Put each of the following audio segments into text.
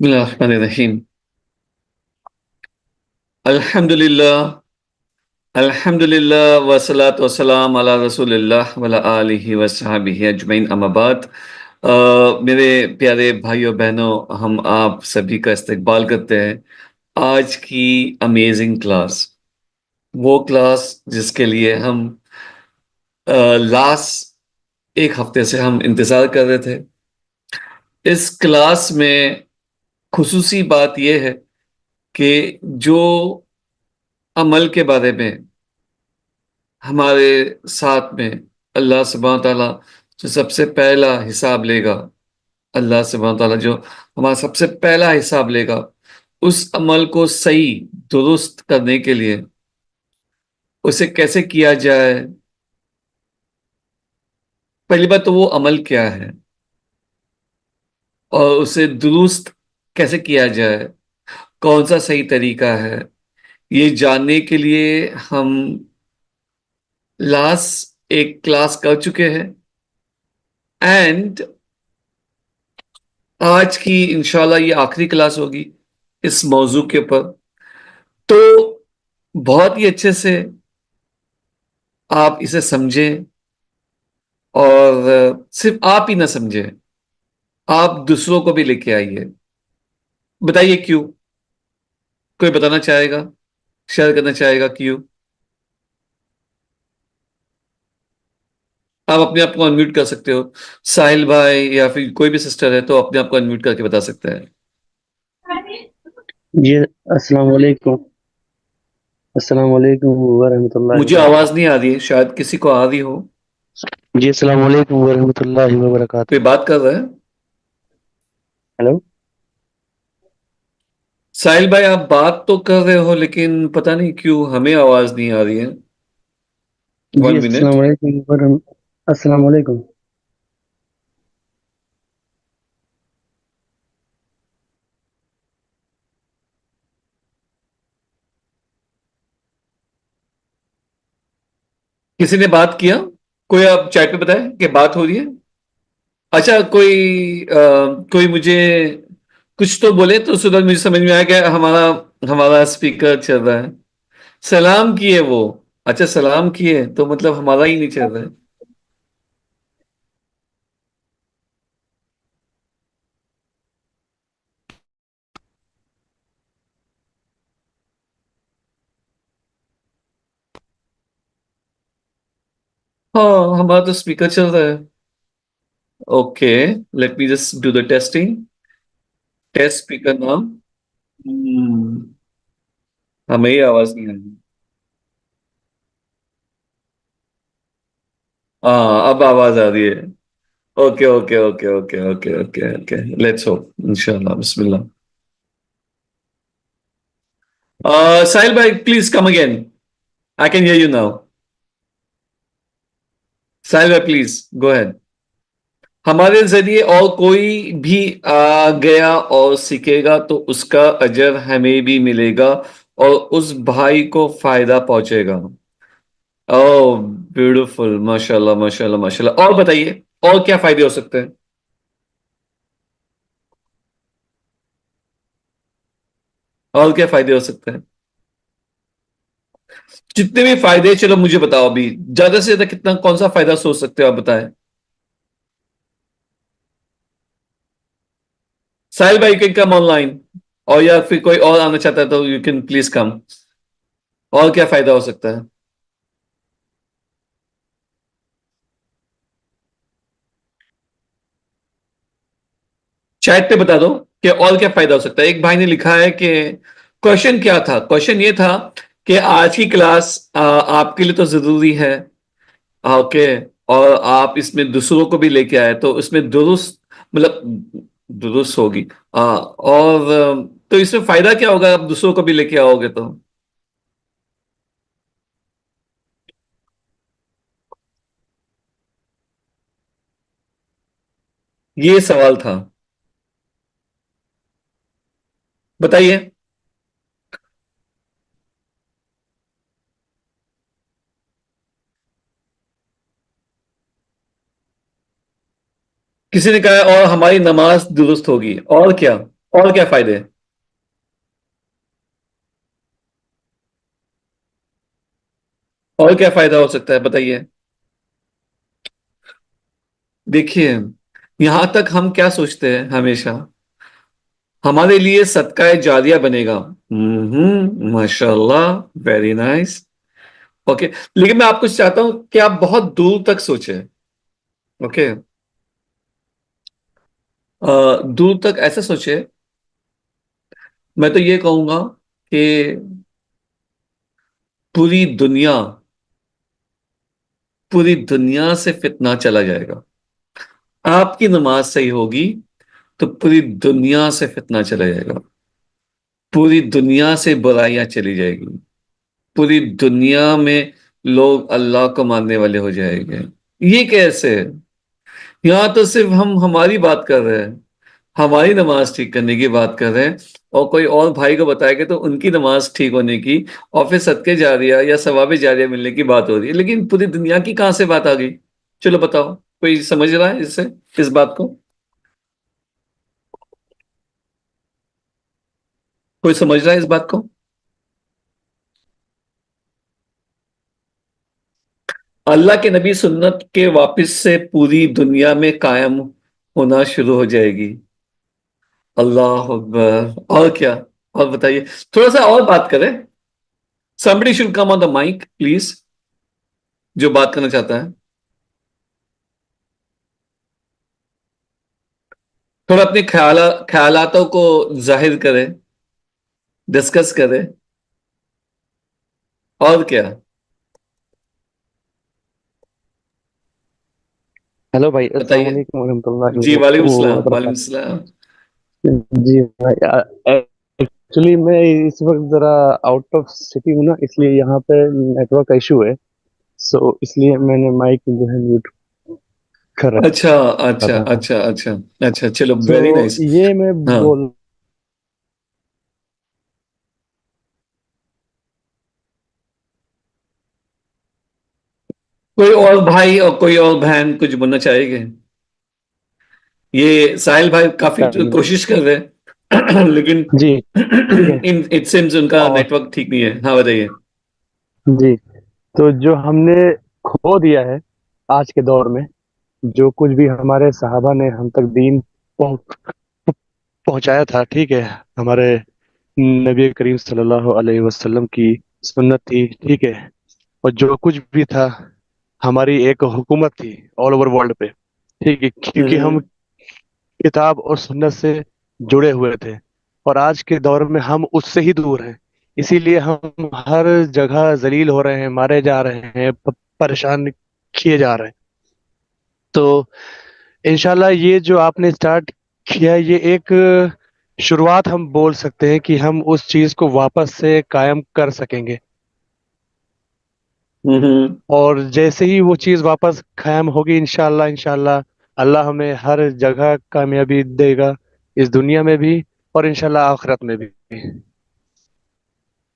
बिस्मिल्लाहिर्रहमानिर्रहीम। अल्हम्दुलिल्लाह अल्हम्दुलिल्लाह वस्सलातु वस्सलाम अला रसूलिल्लाह व अला आलिहि व अस्हाबिहि अजमईन अम्मा बाद। मेरे प्यारे भाइयों बहनों, हम आप सभी का इस्तकबाल करते हैं आज की अमेजिंग क्लास। वो क्लास जिसके लिए हम लास्ट एक हफ्ते से हम इंतज़ार कर रहे थे। इस क्लास में खुसूसी बात ये है कि जो अमल के बारे में हमारे साथ में अल्लाह सुब्हानहू व तआला जो सबसे पहला हिसाब लेगा, अल्लाह सुब्हानहू व तआला जो हमारा सबसे पहला हिसाब लेगा, उस अमल को सही दुरुस्त करने के लिए उसे कैसे किया जाए। पहली बात तो वो अमल क्या है और उसे दुरुस्त कैसे किया जाए, कौन सा सही तरीका है, ये जानने के लिए हम लास्ट एक क्लास कर चुके हैं। एंड आज की इंशाल्लाह ये आखिरी क्लास होगी इस मौजू के ऊपर। तो बहुत ही अच्छे से आप इसे समझें और सिर्फ आप ही ना समझें, आप दूसरों को भी लेके आइए। बताइए क्यों? कोई बताना चाहेगा, शेयर करना चाहेगा क्यों? आप अपने आप को अनम्यूट कर सकते हो। साहिल भाई या फिर कोई भी सिस्टर है तो अपने आप को अनम्यूट करके बता सकते हैं। जी अस्सलाम वालेकुम। अस्सलाम वालेकुम वरहमतुल्लाहि मुझे आवाज वबरकातुहू। नहीं आ रही है, शायद किसी को आ रही हो। जी अस्सलाम वालेकुम वरहमतुल्लाहि कोई वबरकातुहू। बात कर रहा है? हेलो। साहिल भाई, आप बात तो कर रहे हो लेकिन पता नहीं क्यों हमें आवाज नहीं आ रही है। जी 1 मिनट। अस्सलाम वालेकुम अस्सलाम वालेकुम। किसी ने बात किया? कोई आप चैट पे बताए कि बात हो रही है। अच्छा, कोई मुझे कुछ तो बोले तो सुबह मुझे समझ में आया कि हमारा हमारा स्पीकर चल रहा है। सलाम किए वो। अच्छा, सलाम किए तो मतलब हमारा ही नहीं चल रहा है। हाँ, हमारा तो स्पीकर चल रहा है। Okay, let me just do the testing. Test speaker नाम। हमें ही आवाज नहीं आ रही। हाँ, अब आवाज आ रही है। Okay okay okay okay okay okay okay, let's hope इंशाल्लाह, बिस्मिल्लाह। साहिल भाई, please come again. I can hear you now. Sahil भाई, प्लीज गो अहेड। हमारे जरिए और कोई भी आ गया और सीखेगा तो उसका अजर हमें भी मिलेगा और उस भाई को फायदा पहुंचेगा। ओह, ब्यूटीफुल, माशाल्लाह माशाल्लाह माशाल्लाह। और बताइए, और क्या फायदे हो सकते हैं? और क्या फायदे हो सकते हैं? जितने भी फायदे, चलो मुझे बताओ अभी। ज्यादा से ज्यादा कितना, कौन सा फायदा सोच सकते हो आप, बताएं। साहिल भाई, यू कैन कम ऑनलाइन। और या फिर कोई और आना चाहता है तो यू कैन प्लीज कम। और क्या फायदा हो सकता है? चैट पे बता दो कि और क्या फायदा हो सकता है। एक भाई ने लिखा है कि क्वेश्चन क्या था। क्वेश्चन ये था कि आज की क्लास आपके लिए तो जरूरी है। ओके। और आप इसमें दूसरों को भी लेके आए तो इसमें दुरुस्त, मतलब दुरुस्त होगी। और तो इसमें फायदा क्या होगा, आप दूसरों को भी लेके आओगे तो? ये सवाल था। बताइए। किसी ने कहा है और हमारी नमाज दुरुस्त होगी, और क्या? और क्या फायदे हैं? और क्या फायदा हो सकता है, बताइए। देखिए, यहां तक हम क्या सोचते हैं हमेशा, हमारे लिए सदका जारिया बनेगा। माशाल्लाह, वेरी नाइस। ओके, लेकिन मैं आपको चाहता हूं कि आप बहुत दूर तक सोचें। ओके, दूर तक ऐसे सोचे। मैं तो ये कहूंगा कि पूरी दुनिया, पूरी दुनिया से फितना चला जाएगा। आपकी नमाज सही होगी तो पूरी दुनिया से फितना चला जाएगा। पूरी दुनिया से बुराइयां चली जाएगी। पूरी दुनिया में लोग अल्लाह को मानने वाले हो जाएंगे। ये कैसे? यहां तो सिर्फ हम हमारी बात कर रहे हैं, हमारी नमाज ठीक करने की बात कर रहे हैं, और कोई और भाई को बताएंगे तो उनकी नमाज ठीक होने की और फिर सदके जारिया या सवाब जारिया मिलने की बात हो रही है। लेकिन पूरी दुनिया की कहां से बात आ गई? चलो बताओ, कोई समझ रहा है इससे, इस बात को? कोई समझ रहा है इस बात को? अल्लाह के नबी सुन्नत के वापस से पूरी दुनिया में कायम होना शुरू हो जाएगी। अल्लाह अकबर। और क्या? और बताइए, थोड़ा सा और बात करें। somebody should come on the mic please, जो बात करना चाहता है। थोड़ा अपने ख्यालातों को जाहिर करें, डिस्कस करें। और क्या? हेलो भाई, अस्सलाम बताइए। वालेकुम वरहमतुल्लाहि जी, वालेकुम सलाम, वालेकुम वबरकातुहू। सलाम। जी भाई, एक्चुअली मैं इस वक्त जरा आउट ऑफ सिटी हूँ ना, इसलिए यहाँ पे नेटवर्क का इशू है। सो इसलिए मैंने माइक जो है म्यूट कर अच्छा, अच्छा, रखा था। अच्छा, अच्छा। अच्छा, चलो, सो वेरी नाइस। ये मैं हाँ, बोल कोई और भाई और कोई और बहन कुछ बोलना चाहेंगे? ये साहिल भाई काफी कोशिश कर रहे हैं लेकिन जी, ठीक है। इन इट सिम्स उनका और नेटवर्क ठीक नहीं है। हाँ, बताइए। जी, तो जो हमने खो दिया है आज के दौर में, जो कुछ भी हमारे सहाबा ने हम तक दीन पहुं- पहुंचाया था, ठीक है, हमारे नबी करीम सल्लल्लाहु अलैहि वसल्लम की सुन्नत थी, ठीक है, और जो कुछ भी था, हमारी एक हुकूमत थी ऑल ओवर वर्ल्ड पे, ठीक है, क्योंकि हम हम्म, किताब और सुन्नत से जुड़े हुए थे। और आज के दौर में हम उससे ही दूर हैं, इसीलिए हम हर जगह जलील हो रहे हैं, मारे जा रहे हैं, परेशान किए जा रहे हैं। तो इंशाल्लाह ये जो आपने स्टार्ट किया है, ये एक शुरुआत हम बोल सकते हैं कि हम उस चीज को वापस से कायम कर सकेंगे। हम्म, और जैसे ही वो चीज वापस कायम होगी, इंशाल्लाह इंशाल्लाह अल्लाह हमें हर जगह कामयाबी देगा, इस दुनिया में भी और इंशाल्लाह आखिरत में भी।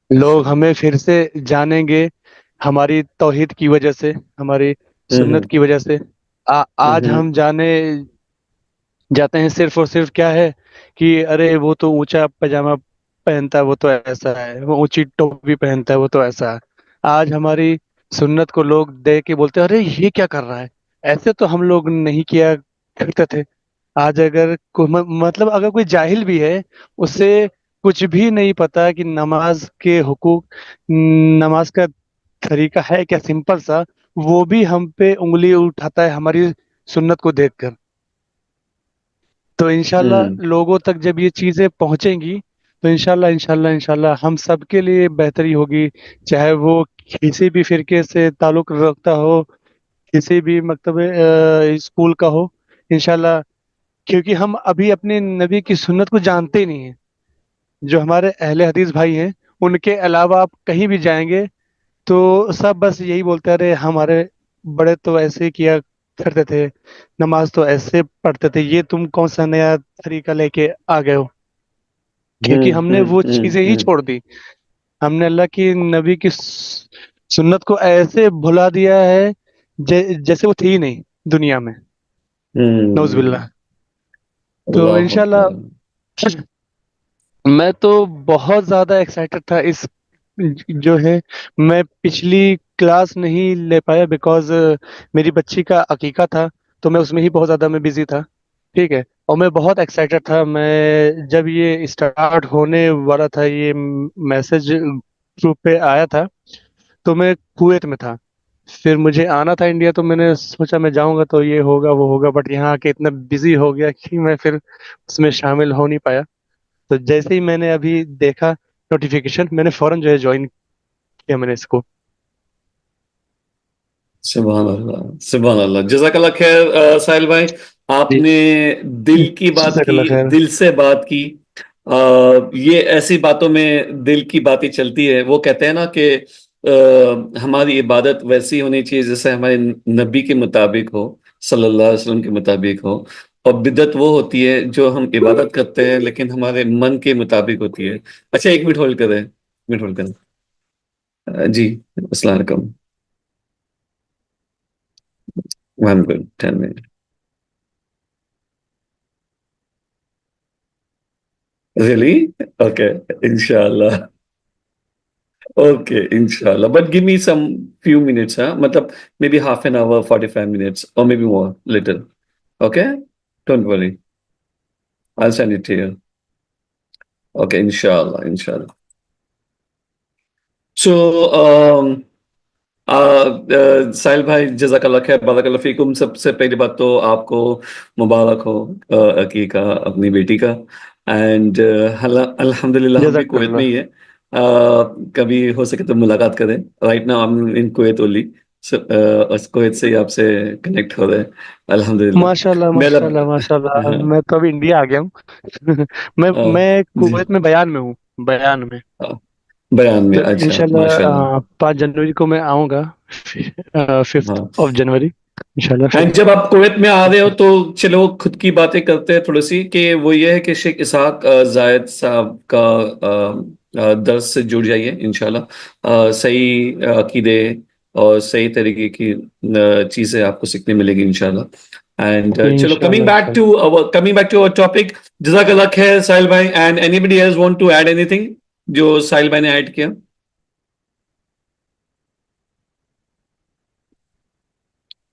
लोग हमें फिर से जानेंगे हमारी तौहीद की वजह से, हमारी सुन्नत हम्म, की वजह से। आज हम्म, हम जाने जाते हैं सिर्फ और सिर्फ क्या है कि अरे वो तो ऊंचा पजामा पहनता है, वो तो ऐसा है, वो ऊंची टोपी पहनता है, वो तो ऐसा है। आज हमारी सुन्नत को लोग देख के बोलते हैं, अरे ये क्या कर रहा है, ऐसे तो हम लोग नहीं किया करते थे। आज अगर मतलब अगर कोई जाहिल भी है, उसे कुछ भी नहीं पता कि नमाज के हुकूक, नमाज का तरीका है क्या, सिंपल सा, वो भी हम पे उंगली उठाता है हमारी सुन्नत को देखकर। तो इंशाल्लाह हम्म, लोगों तक जब ये चीजें पहुंचेंगी, तो इंशाल्लाह इंशाल्लाह इंशाल्लाह हम सबके लिए बेहतरी होगी। चाहे वो किसी भी फिरके से ताल्लुक रखता हो, किसी भी मकतब स्कूल का हो, इंशाल्लाह। क्योंकि हम अभी अपने नबी की सुन्नत को जानते ही नहीं है। जो हमारे अहले हदीस भाई हैं, उनके अलावा आप कहीं भी जाएंगे तो सब बस यही बोलते हैं, अरे हमारे बड़े तो ऐसे किया करते थे, नमाज तो ऐसे पढ़ते थे, ये तुम कौन सा नया तरीका लेके आ गए हो। क्योंकि हम्म, हमने हम्म, वो हम्म, चीजें ही छोड़ दी। हमने अल्लाह की नबी की सुन्नत को ऐसे भुला दिया है जैसे वो थी ही नहीं दुनिया में। हम्म। नौजुबिल्ला। तो अल्लाह इंशाल्लाह अकबर। मैं तो बहुत ज्यादा एक्साइटेड था इस जो है, मैं पिछली क्लास नहीं ले पाया बिकॉज मेरी बच्ची का अकीका था, तो मैं उसमें ही बहुत ज्यादा मैं बिजी था। ठीक है। और मैं बहुत एक्साइटेड था, मैं जब ये स्टार्ट होने वाला था, ये मैसेज ग्रुप पे आया था, तो मैं कुवैत में था। फिर मुझे आना था इंडिया, तो मैंने सोचा मैं जाऊंगा तो ये होगा वो होगा, बट यहाँ आके इतना बिजी हो गया कि मैं फिर उसमें शामिल हो नहीं पाया। तो जैसे ही मैंने अभी देखा नोटिफिकेशन, मैंने फौरन जो है ज्वाइन किया मैंने इसको। सुभान अल्लाह, सुभान अल्लाह, जज़ाकल्लाह खैर। साहिल भाई, जी। आपने दिल की बात की, जज़ाकल्लाह खैर। दिल से बात की। ये ऐसी बातों में दिल की बातें चलती है। वो कहते हैं ना कि हमारी इबादत वैसी होनी चाहिए जैसे हमारे नबी के मुताबिक हो, सल्लल्लाहु अलैहि वसल्लम के मुताबिक हो। और बिदअत वो होती है जो हम इबादत करते हैं लेकिन हमारे मन के मुताबिक होती है। अच्छा, एक मिनट होल्ड करें, एक मिनट होल्ड करें। जी, अस्सलाम वालेकुम। I'm good, tell me. Really? Okay, inshallah. Okay, inshallah. But give me some few minutes, huh? Matlab, maybe half an hour, 45 minutes, or maybe more, little. Okay? Don't worry. I'll send it to you. Okay, inshallah, inshallah. So, साहिल भाई, जज़ाकल्लाह खैर, बारकल्लाह फीकुम। सबसे पहली बात तो आपको मुबारक हो अकीका अपनी बेटी का। एंड अल्हम्दुलिल्लाह हम भी कुवैत में जज़ाकल्लाह। ही है। कभी हो सके तो मुलाकात करें। Right now I am in Kuwait only. Kuwait से ही आपसे कनेक्ट हो रहे हैं, अल्हम्दुलिल्लाह। माशाल्लाह मेरा माशाल्लाह माशाल्लाह, हाँ, मैं तो अभी इंडिया आ गया हूँ। हाँ, मैं जी, कुवैत में बयान में हूँ, बयान में। हाँ, बयान में, तो अच्छा, माशाल्लाह। इंशाल्लाह 5 जनवरी को मैं आऊँगा, 5th ऑफ जनवरी इंशाल्लाह फिर। एंड जब आप कुवैत में आ रहे हो तो चलो खुद की बातें करते हैं थोड़ी सी, कि वो ये है कि शेख इसहाक जायद साहब का दर्स से जुड़ जाइए इंशाल्लाह। सही अकीदे और सही तरीके की चीजें आपको सीखने मिलेगी इंशाल्लाह। एंड चलो, इंशाल्लाह इंशाल्लाह। Coming back to our topic. जज़ाकल्लाह खैर साहिल भाई। And anybody else want to add anything जो साहिल भाई ने ऐड किया?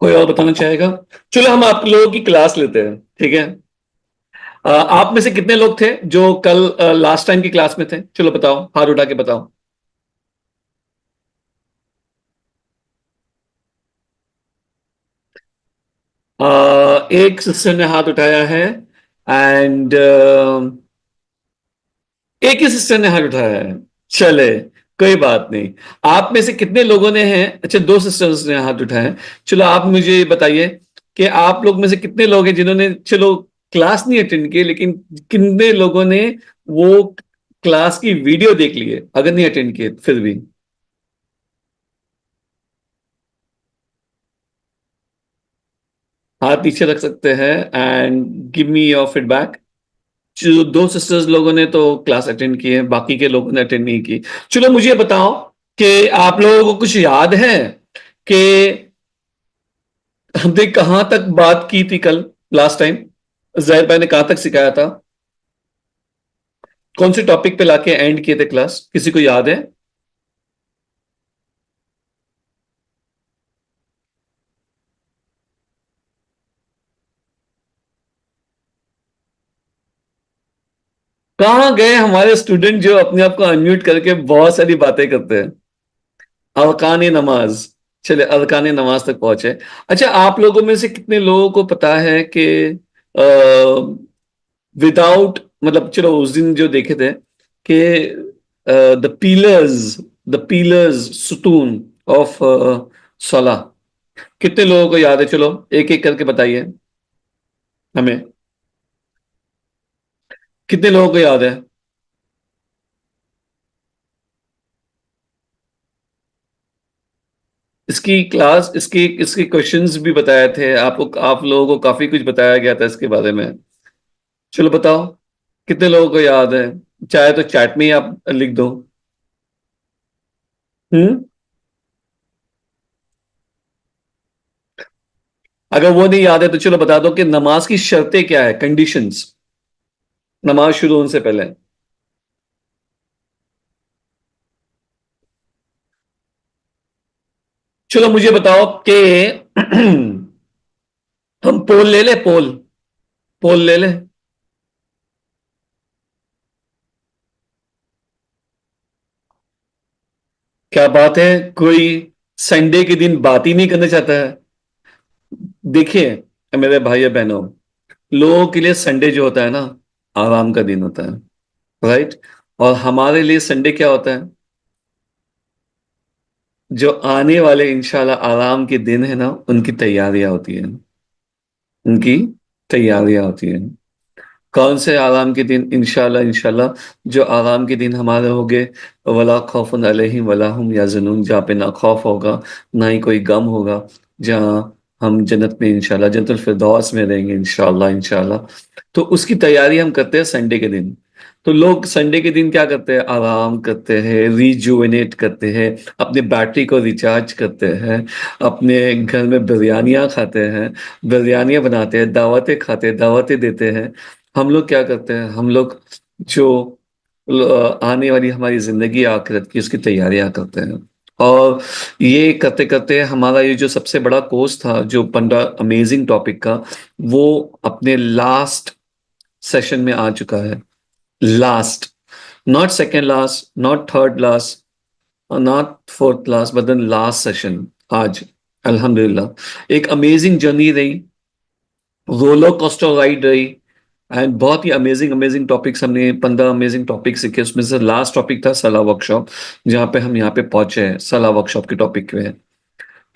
कोई और बताना चाहेगा? चलो, हम आप लोगों की क्लास लेते हैं, ठीक है। आप में से कितने लोग थे जो कल लास्ट टाइम की क्लास में थे? चलो बताओ, हाथ उठा के बताओ। एक सिस्टर ने हाथ उठाया है। एंड एक ही सिस्टर ने हाथ उठाया है। चले, कोई बात नहीं। आप में से कितने लोगों ने हैं? अच्छा, दो सिस्टर्स ने हाथ उठाया है। चलो, आप मुझे ये बताइए कि आप लोग में से कितने लोग हैं जिन्होंने, चलो, क्लास नहीं अटेंड की, लेकिन कितने लोगों ने वो क्लास की वीडियो देख ली है, अगर नहीं अटेंड किए फिर भी? हाथ पीछे रख सकते हैं and give me your feedback. जो दो सिस्टर्स लोगों ने तो क्लास अटेंड की है, बाकी के लोगों ने अटेंड नहीं की। चलो, मुझे बताओ कि आप लोगों को कुछ याद है कि हमने कहां तक बात की थी कल लास्ट टाइम? जहर भाई ने कहां तक सिखाया था? कौन से टॉपिक पे लाके एंड किए थे क्लास? किसी को याद है? कहां गए हमारे स्टूडेंट जो अपने आप को अनम्यूट करके बहुत सारी बातें करते हैं? अरकान नमाज। चले, अरकान नमाज तक पहुंचे। अच्छा, आप लोगों में से कितने लोगों को पता है कि विदाउट, मतलब चलो उस दिन जो देखे थे कि द पीलर्स सुतून ऑफ सलाह, कितने लोगों को याद है? चलो, एक एक करके बताइए हमें, कितने लोगों को याद है? इसकी क्लास, इसकी इसके क्वेश्चंस भी बताए थे आपको, आप लोगों को काफी कुछ बताया गया था इसके बारे में। चलो बताओ, कितने लोगों को याद है? चाहे तो चैट में ही आप लिख दो। हम्म। अगर वो नहीं याद है तो चलो बता दो कि नमाज की शर्तें क्या है, कंडीशंस, नमाज शुरू होने से पहले। चलो मुझे बताओ कि हम पोल ले ले, पोल, पोल ले ले। क्या बात है, कोई संडे के दिन बात ही नहीं करना चाहता है? देखिए मेरे भाई बहनों, लोगों के लिए संडे जो होता है ना, आराम का दिन होता है, राइट? और हमारे लिए संडे क्या होता है? जो आने वाले इंशाल्लाह आराम के दिन है ना, उनकी तैयारियां होती है, उनकी तैयारियां होती है। कौन से आराम के दिन? इंशाल्लाह, इंशाल्लाह जो आराम के दिन हमारे होंगे, वला खौफुन अलैहिम वला हुम यहज़नून, जहाँ पे ना खौफ होगा, ना ही कोई गम होगा, जहाँ हम जन्नत में इंशाल्लाह जन्नतुल फिरदौस में रहेंगे इंशाल्लाह, इंशाल्लाह। तो उसकी तैयारी हम करते हैं संडे के दिन। तो लोग संडे के दिन क्या करते हैं? आराम करते हैं, रिजुवेनेट करते हैं, अपने बैटरी को रिचार्ज करते हैं, अपने घर में बिरयानियाँ खाते हैं, बिरयानियाँ बनाते हैं, दावतें खाते हैं, दावतें देते हैं। हम लोग क्या करते हैं? हम लोग जो आने वाली हमारी जिंदगी आखिरत की, उसकी तैयारियां करते हैं। और ये करते करते हमारा ये जो सबसे बड़ा कोर्स था, जो 15 अमेजिंग टॉपिक का, वो अपने लास्ट सेशन में आ चुका है। Last, not second last, not third last, not fourth last, but then last session आज। अल्हम्दुलिल्लाह एक अमेजिंग जर्नी रही, रोलर कोस्टर राइड रही, एंड बहुत ही अमेजिंग अमेजिंग टॉपिक्स, हमने 15 अमेजिंग टॉपिक सीखे। उसमें से लास्ट टॉपिक था सलाह वर्कशॉप, जहाँ पे हम यहाँ पे पहुंचे हैं सलाह वर्कशॉप के टॉपिक पे।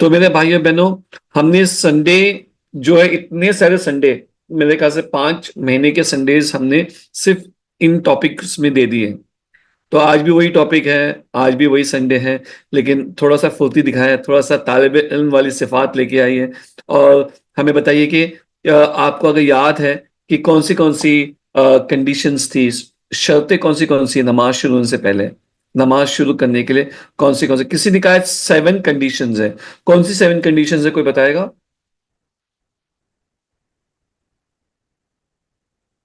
तो मेरे भाइयों बहनों, हमने संडे जो है, इतने सारे संडे, मेरे ख्याल से 5 महीने के संडेज हमने सिर्फ इन टॉपिक्स में दे दिए। तो आज भी वही टॉपिक है, आज भी वही संडे है, लेकिन थोड़ा सा फुर्ती दिखाया है, थोड़ा सा तालिब इल्म वाली सिफात लेके आई है। और हमें बताइए कि आपको अगर याद है कि कौन सी कंडीशंस थी, शर्तें कौन सी नमाज शुरू होने से पहले, नमाज शुरू करने के लिए कौन सी, किसी ने कहा 7 कंडीशंस है। कौन सी 7 कंडीशंस है, कोई बताएगा?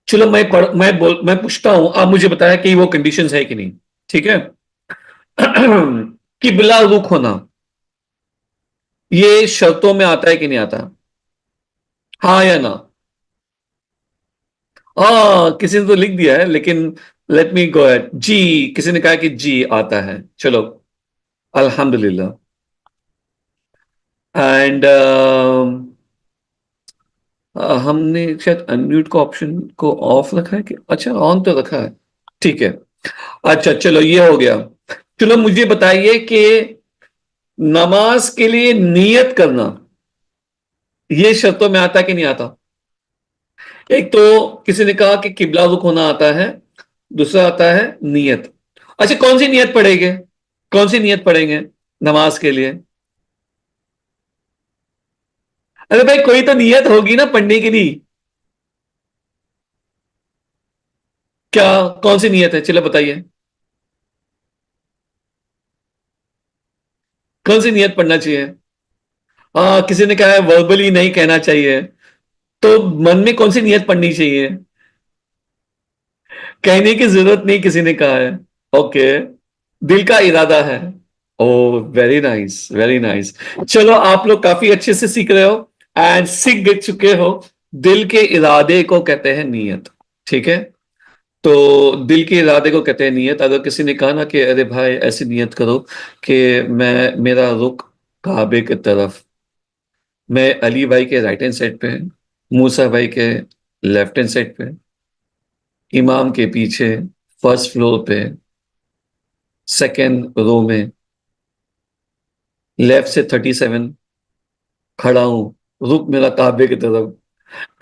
चलो मैं पूछता हूं, आप मुझे बताया कि वो कंडीशंस है कि नहीं, ठीक है? किबला रुख होना, ये शर्तों में आता है कि नहीं आता? हाँ या ना? किसी ने तो लिख दिया है, लेकिन लेट मी गो एट जी। किसी ने कहा कि जी आता है, चलो अल्हम्दुलिल्लाह। एंड हमने शायद अनम्यूट को ऑप्शन को ऑफ रखा है कि अच्छा ऑन तो रखा है, ठीक है। अच्छा चलो ये हो गया। चलो मुझे बताइए कि नमाज के लिए नियत करना, ये शर्तों में आता कि नहीं आता? एक तो किसी ने कहा कि किबला रुख होना आता है, दूसरा आता है नियत। अच्छा कौन सी नियत पढ़ेंगे? कौन सी नियत पढ़ेंगे नमाज के लिए? अरे भाई कोई तो नियत होगी ना पढ़ने के लिए। क्या, कौन सी नियत है, चलो बताइए। कौन सी नियत पढ़ना चाहिए? किसी ने कहा है वर्बली नहीं कहना चाहिए, तो मन में कौन सी नियत पढ़नी चाहिए? कहने की जरूरत नहीं, किसी ने कहा है। ओके, दिल का इरादा है। ओ, वेरी नाइस, वेरी नाइस। चलो आप लोग काफी अच्छे से सीख रहे हो, एंड सीख चुके हो। दिल के इरादे को कहते हैं नियत, ठीक है? तो दिल के इरादे को कहते हैं नियत। अगर किसी ने कहा ना कि अरे भाई ऐसी नियत करो कि मैं, मेरा रुख काबे की तरफ, मैं अली भाई के राइट हैंड साइड पे, मूसा भाई के लेफ्ट हैंड साइड पे, इमाम के पीछे, फर्स्ट फ्लोर पे, सेकेंड रो में, लेफ्ट से 37 खड़ा हूं, रुक मेरा काबे की तरफ।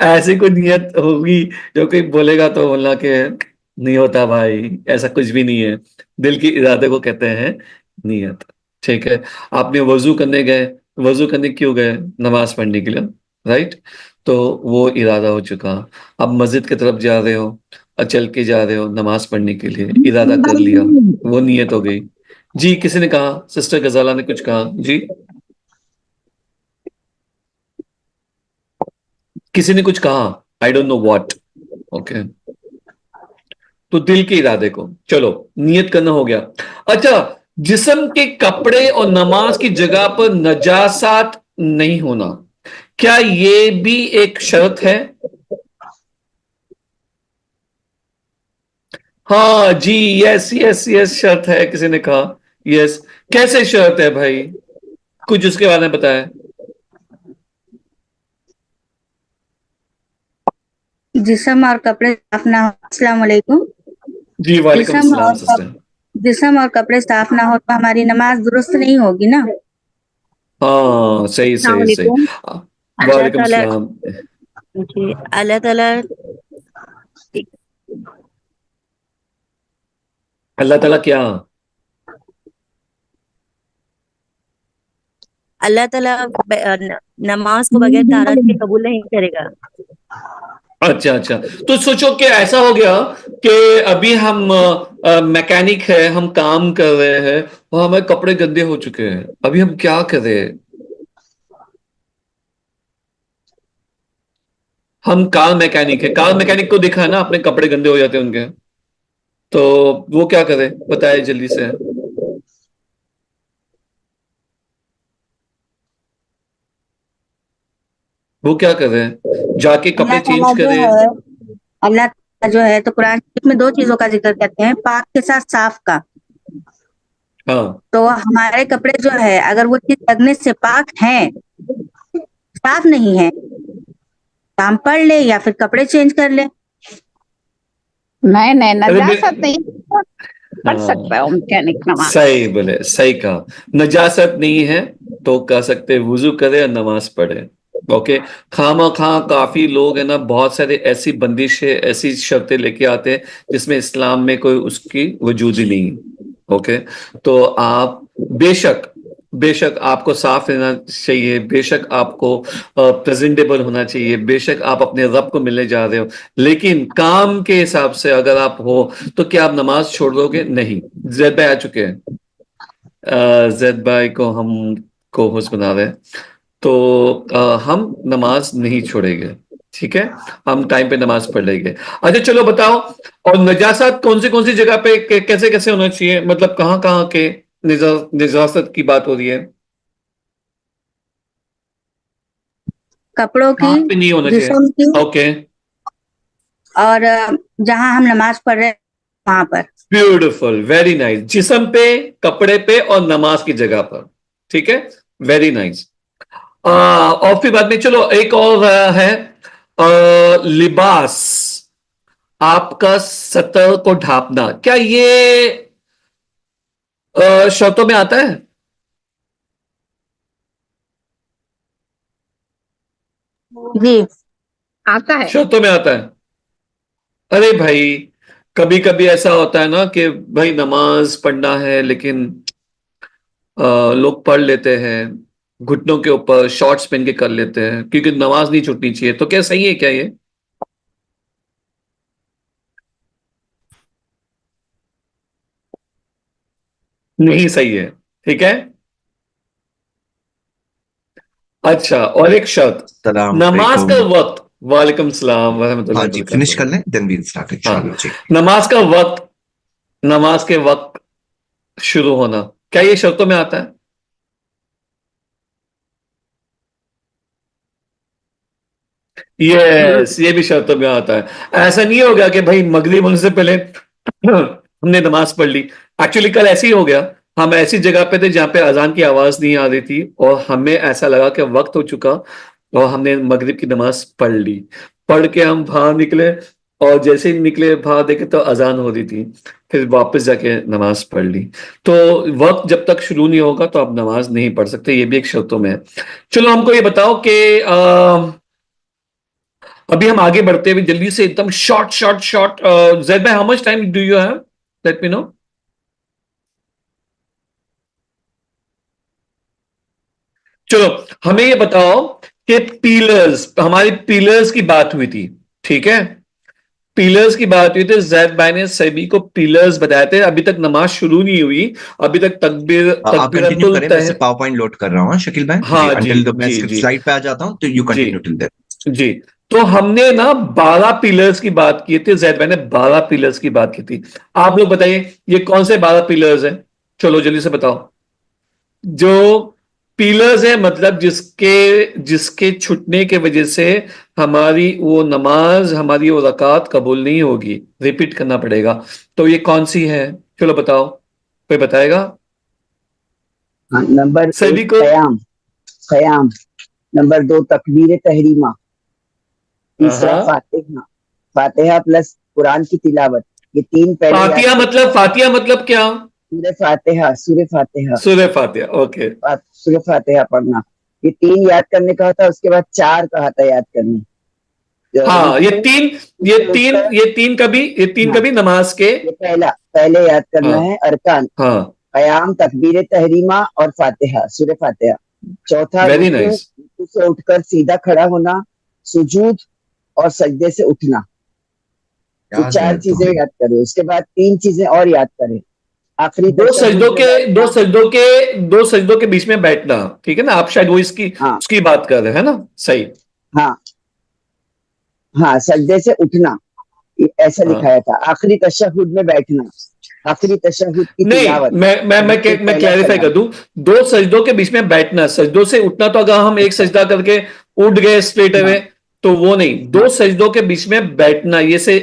ऐसी कोई नियत होगी? जो कोई बोलेगा तो बोलना कि नहीं होता भाई, ऐसा कुछ भी नहीं है। दिल के इरादे को कहते हैं नियत, ठीक है? आपने वजू करने गए, वजू करने क्यों गए? नमाज पढ़ने के लिए, राइट? तो वो इरादा हो चुका। अब मस्जिद की तरफ जा रहे हो, और चल के जा रहे हो नमाज पढ़ने के लिए, इरादा कर लिया, वो नियत हो गई। जी किसी ने कहा, सिस्टर गजाला ने कुछ कहा जी, किसी ने कुछ कहा, I don't know what. Okay, तो दिल के इरादे को, चलो नियत करना हो गया। अच्छा, जिस्म के कपड़े और नमाज की जगह पर नजासात नहीं होना, क्या ये भी एक शर्त है? हाँ जी, यस यस यस, शर्त है, किसी ने कहा यस। कैसे शर्त है भाई, कुछ उसके बारे में बताया। जिस्म और कपड़े साफ ना हो। अस्सलाम वालेकुम। जी वालेकुम जिस्म सलाम और सिस्टर। जिस्म और कपड़े साफ ना हो तो हमारी नमाज दुरुस्त नहीं होगी ना। हाँ सही अस्सलाम सही सही। वालेकुम। अल्लाह वालेकुम ताला सलाम। जी, अल्लाह ताला अल्लाह ताला क्या? अल्लाह ताला नमाज को बगैर ताहरत के कबूल नहीं करेगा। अच्छा अच्छा, तो सोचो कि ऐसा हो गया कि अभी हम मैकेनिक है, हम काम कर रहे हैं और हमारे कपड़े गंदे हो चुके हैं, अभी हम क्या करें? हम कार मैकेनिक है, कार मैकेनिक को देखा है ना, अपने कपड़े गंदे हो जाते हैं उनके, तो वो क्या करे बताए जल्दी से। वो क्या करे, जाके कपड़े अल्लाह चेंज ताला जो करे। है अल्लाह ताला जो है तो कुरान शरीफ में दो चीजों का जिक्र करते हैं, पाक के साथ साफ का। हाँ तो हमारे कपड़े जो है अगर वो चीज लगने से पाक हैं, साफ नहीं है, तो हम पढ़ ले या फिर कपड़े चेंज कर ले। नहीं नहीं, अरे नजाकत नहीं, पढ़ सकता हाँ है वो मैकेनिक नमाज। सही बोले, सही कहा। नजासत नहीं है तो कह सकते वुजू करे और नमाज पढ़े। ओके। खामा खा काफी लोग है ना, बहुत सारे ऐसी बंदिशें, ऐसी शर्तें लेके आते हैं जिसमें इस्लाम में कोई उसकी वजूद ही नहीं। ओके। तो आप बेशक, बेशक आपको साफ रहना चाहिए, बेशक आपको प्रेजेंटेबल होना चाहिए, बेशक आप अपने रब को मिलने जा रहे हो, लेकिन काम के हिसाब से अगर आप हो तो क्या आप नमाज छोड़ दोगे? नहीं। जैद भाई आ चुके हैं, जैद भाई को हम को होस्ट बना रहे हैं, तो हम नमाज नहीं छोड़ेंगे। ठीक है, हम टाइम पे नमाज पढ़ लेंगे। अच्छा चलो बताओ, और नजासत कौन सी जगह पे कैसे कैसे होना चाहिए, मतलब कहाँ कहाँ के निजासत की बात हो रही है? कपड़ों की, कहाँ पे नहीं होना चाहिए? जिस्म की, ओके। और जहां हम नमाज पढ़ रहे हैं वहां पर। Beautiful, very nice. जिस्म पे, कपड़े पे और नमाज की जगह पर। ठीक है, वेरी नाइस। और फिर बाद में चलो एक और है, लिबास, आपका सतह को ढांपना, क्या ये शर्तों में आता है? जी। आता है। शर्तों में आता है। अरे भाई, कभी कभी ऐसा होता है ना कि भाई नमाज पढ़ना है लेकिन लोग पढ़ लेते हैं, घुटनों के ऊपर शॉर्ट्स पहन के कर लेते हैं क्योंकि नमाज नहीं छूटनी चाहिए, तो क्या सही है क्या ये? नहीं सही है। ठीक है। अच्छा, और एक शर्त, सलाम नमाज का अलैकुम। वक्त। वालेकुम सलाम हाँ वरहमतुल्लाहि जी, फिनिश वबरकातुहू। कर लें देन वील स्टार्ट हाँ, इंशाल्लाह जी। नमाज का वक्त, नमाज के वक्त शुरू होना, क्या ये शर्तों में आता है? यस, ये भी शर्तों में आता है। ऐसा नहीं होगा कि भाई मगरिब होने से पहले हमने नमाज पढ़ ली। एक्चुअली कल ऐसे ही हो गया, हम ऐसी जगह पे थे जहां पे अजान की आवाज नहीं आ रही थी और हमें ऐसा लगा कि वक्त हो चुका और हमने मगरिब की नमाज पढ़ ली। पढ़ के हम बाहर निकले और जैसे ही निकले बाहर देखे तो अजान हो रही थी, फिर वापस जाके नमाज पढ़ ली। तो वक्त जब तक शुरू नहीं होगा तो आप नमाज नहीं पढ़ सकते, ये भी एक शर्तों में है। चलो हमको ये बताओ कि अभी हम आगे बढ़ते हुए जल्दी से एकदम शॉर्ट शॉर्ट शॉर्ट, जैद भाई, how much time do you have, let me know. चलो हमें ये बताओ कि पिलर्स, हमारी पिलर्स की बात हुई थी, ठीक है? पिलर्स की बात हुई थी, जैद भाई ने सभी को पिलर्स बताए थे, अभी तक नमाज शुरू नहीं हुई, अभी तक आप कंटिन्यू तकबीरतुल करें, मैं तह। से पावर पॉइंट लोड कर रहा हूँ शकील भाई जी, हाँ जी अंटिल मैं जी जी स्लाइड पे आ जाता हूँ तो यू जी कंटिन्यू टिल देन। जी। तो हमने ना 12 पिलर्स की बात की थी, जैद भाई ने 12 पिलर्स की बात की थी। आप लोग बताइए ये कौन से 12 पिलर्स हैं? चलो जल्दी से बताओ। जो पिलर्स है, मतलब जिसके छूटने के वजह से हमारी वो नमाज, हमारी वो रकात कबूल नहीं होगी, रिपीट करना पड़ेगा। तो ये कौन सी है? चलो बताओ, कोई बताएगा? हाँ, नंबर सभी एक को। कयाम, कयाम। नंबर 2 तकबीर तहरीमा। तीसरा हाँ, फातिहा, फातिहा प्लस कुरान की तिलावत। ये 3 पहले याद फातिहा कर। मतलब, फातिहा मतलब क्या? सूर्य फातिहा, सूर्य फातिहा, सूर्य फातिहा, ओके। सूर्य फातिहा पढ़ना। ये 3 याद करने का होता है, उसके बाद 4 कहा था याद करने। हाँ, ये रुकू, तीन, उठकर, ये तीन हाँ, कभी नमाज के। ये पहले याद करना हाँ है अरकान। हाँ, कयाम, तकबीर तहरीमा और फातिहा, सूर्य फातिहा। चौथा वेरी रुकू, नाइस। रुकू से उठकर सीधा खड़ा होना, सुजूद और सजदे से उठना। ये क्या 4 जरूरत चीजें होगी। याद करें, उसके बाद 3 चीजें और याद करें। आखिरी दो तशहुद सजदों में के दो बैठना। सजदों के दो सजदों के बीच में बैठना, ठीक है ना? आप शायद वो इसकी हाँ उसकी बात कर रहे हैं ना? सही। हाँ हाँ, सजदे से उठना, ये ऐसा हाँ, लिखाया था। आखिरी तशहुद में बैठना, आखिरी तशहुद की नहीं, तिलावत मैं और फिर मैं पहला क्लैरिफाई कर सलाम। दूं। दो सजदों के बीच में बैठना, सजदों से उठना तो अगर हम एक अच्छा, सजदा करके उठ गए स्ट्रेट हाँ अवे, तो वो नहीं। दो हाँ, सजदों के बीच में बैठना, ये से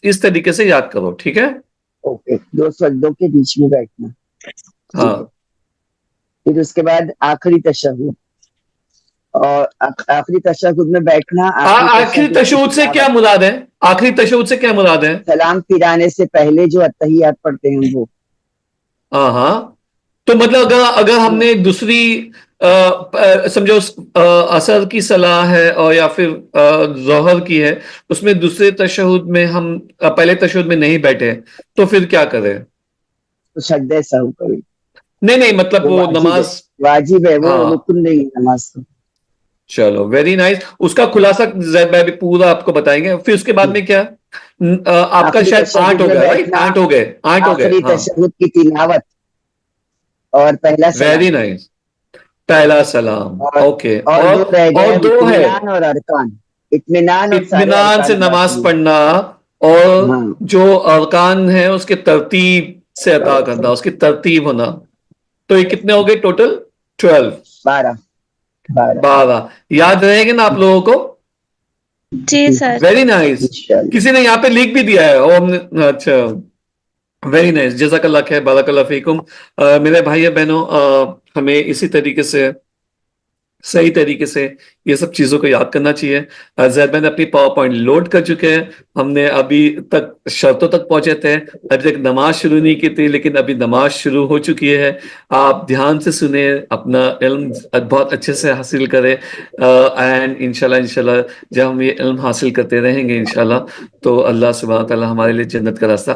इस तरीके से याद करो, ठीक है? ओके, 2 सजदों के बीच में बैठना, ठीक है। हाँ, फिर उसके बाद आखिरी तशहुद, और आखिरी तशहुद में बैठना, आखिरी आखिरी तशहुद की तशहुद से क्या तिलावत। मुराद है? आखिरी तशहुद से क्या मुराद है? सलाम फिराने से पहले जो अत्तहियात पढ़ते हैं वो। हाँ हाँ, तो मतलब अगर हमने दूसरी समझो असर की सलाह है और या फिर जोहर की है, उसमें दूसरे तशहुद में हम पहले तशहुद में नहीं बैठे, तो फिर क्या करें? तो सजदे सहू करें, नहीं नहीं, मतलब वो वो वाजिब है, नमाज। वाजिब है, वो हाँ, रुकन नहीं है नमाज का। चलो वेरी नाइस। उसका खुलासा जैद भाई अभी पूरा आपको बताएंगे। फिर उसके बाद में क्या? आपका आखिरी शायद आठ तशहुद हो में गया, राइट? बैठना, आठ हो गए, आखिरी हाँ। तशहुद की तिलावत और पहला वेरी सलाम। नाइस। पहला सलाम, और ओके। और 2 रह गए, और दो है, इत्मीनान और अरकान। इत्मीनान और सारे इत्मीनान से अरकान नमाज बाकी हैं। पढ़ना, और हाँ, जो अरकान है उसके तरतीब से अदा करना, उसकी तरतीब होना। तो ये कितने हो गए टोटल? 12। 12 12। 12 याद रहेंगे ना आप लोगों को? जी सर। Very nice. इंशाल्लाह। किसी ने यहाँ पे लिख भी दिया है, और हमने, अच्छा, वेरी नाइस, जज़ाकल्लाह खैर, बारकल्लाह फीकुम। मेरे भाई बहनों, हमें इसी तरीके से, सही तरीके से ये सब चीजों को याद करना चाहिए। जैद मैंने अपनी पावर पॉइंट लोड कर चुके हैं। हमने अभी तक शर्तों तक पहुंचे थे, अभी तक नमाज शुरू नहीं की थी, लेकिन अभी नमाज शुरू हो चुकी है। आप ध्यान से सुने, अपना इल्म बहुत अच्छे से हासिल करें, एंड इंशाल्लाह इंशाल्लाह जब हम ये इल्म हासिल करते रहेंगे इंशाल्लाह, तो अल्लाह सुब्हानहू व तआला हमारे लिए जन्नत का रास्ता